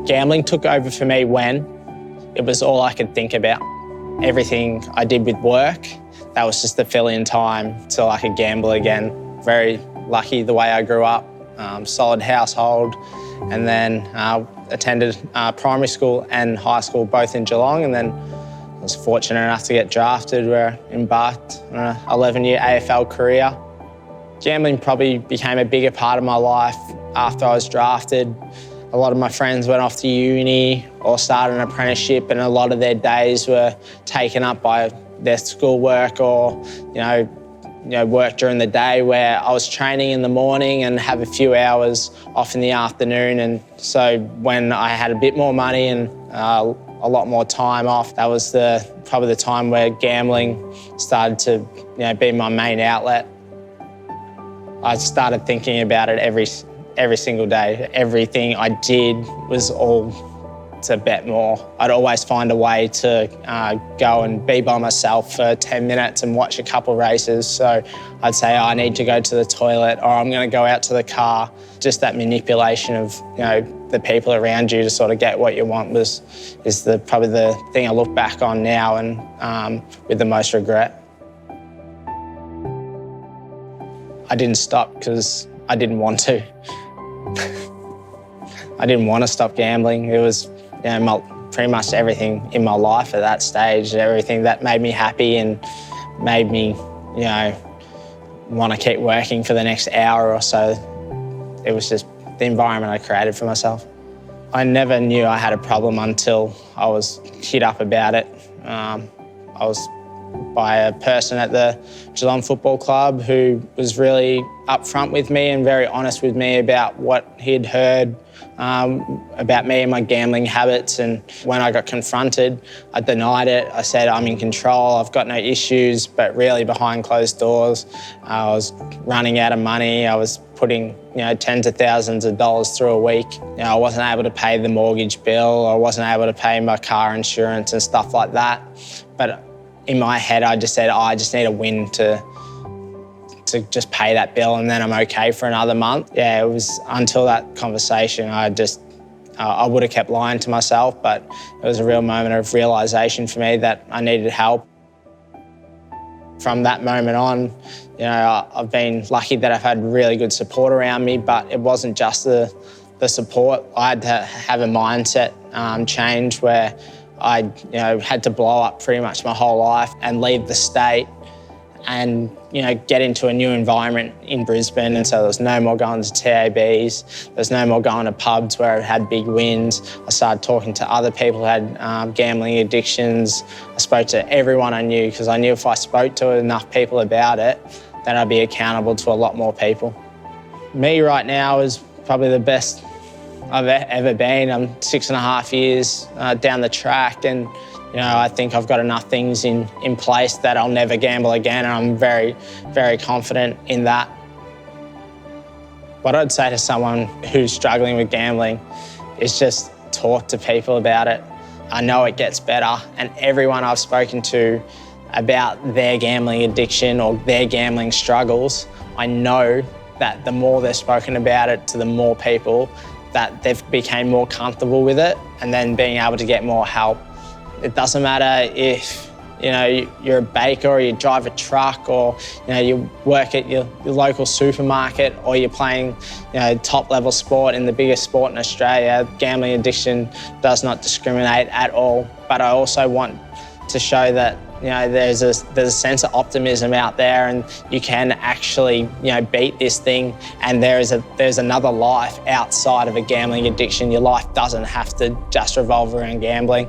Gambling took over for me when it was all I could think about. Everything I did with work, that was just the fill-in time till I could gamble again. Very lucky the way I grew up, solid household, and then attended primary school and high school both in Geelong, and then I was fortunate enough to get drafted where I embarked on an 11-year AFL career. Gambling probably became a bigger part of my life after I was drafted. A lot of my friends went off to uni or started an apprenticeship, and a lot of their days were taken up by their schoolwork or, work during the day, where I was training in the morning and have a few hours off in the afternoon. And so when I had a bit more money and a lot more time off, that was probably the time where gambling started to be my main outlet. I started thinking about it every single day. Everything I did was all to bet more. I'd always find a way to go and be by myself for 10 minutes and watch a couple races. So I'd say, I need to go to the toilet, or I'm going to go out to the car. Just that manipulation of the people around you to sort of get what you want is probably the thing I look back on now and with the most regret. I didn't stop because I didn't want to. I didn't want to stop gambling. It was pretty much everything in my life at that stage, everything that made me happy and made me want to keep working for the next hour or so. It was just the environment I created for myself. I never knew I had a problem until I was hit up about it. I was by a person at the Geelong Football Club who was really upfront with me and very honest with me about what he'd heard about me and my gambling habits. And when I got confronted, I denied it. I said, I'm in control, I've got no issues, but really behind closed doors, I was running out of money. I was putting tens of thousands of dollars through a week. I wasn't able to pay the mortgage bill. I wasn't able to pay my car insurance and stuff like that. But in my head, I just said, I just need a win to just pay that bill, and then I'm okay for another month. Yeah, it was until that conversation, I would have kept lying to myself, but it was a real moment of realisation for me that I needed help. From that moment on, I've been lucky that I've had really good support around me, but it wasn't just the support. I had to have a mindset change where I had to blow up pretty much my whole life and leave the state and get into a new environment in Brisbane. And so there was no more going to TABs, there's no more going to pubs where I had big wins. I started talking to other people who had gambling addictions. I spoke to everyone I knew, because I knew if I spoke to enough people about it, then I'd be accountable to a lot more people. Me right now is probably the best I've ever been. I'm 6.5 years down the track, and I think I've got enough things in place that I'll never gamble again, and I'm very, very confident in that. What I'd say to someone who's struggling with gambling is just talk to people about it. I know it gets better, and everyone I've spoken to about their gambling addiction or their gambling struggles, I know that the more they're spoken about it to the more people, that they've become more comfortable with it and then being able to get more help. It doesn't matter if you're a baker or you drive a truck or you work at your local supermarket or you're playing top level sport in the biggest sport in Australia. Gambling addiction does not discriminate at all. But I also want to show that there's a sense of optimism out there, and you can actually beat this thing, and there's another life outside of a gambling addiction. Your life doesn't have to just revolve around gambling.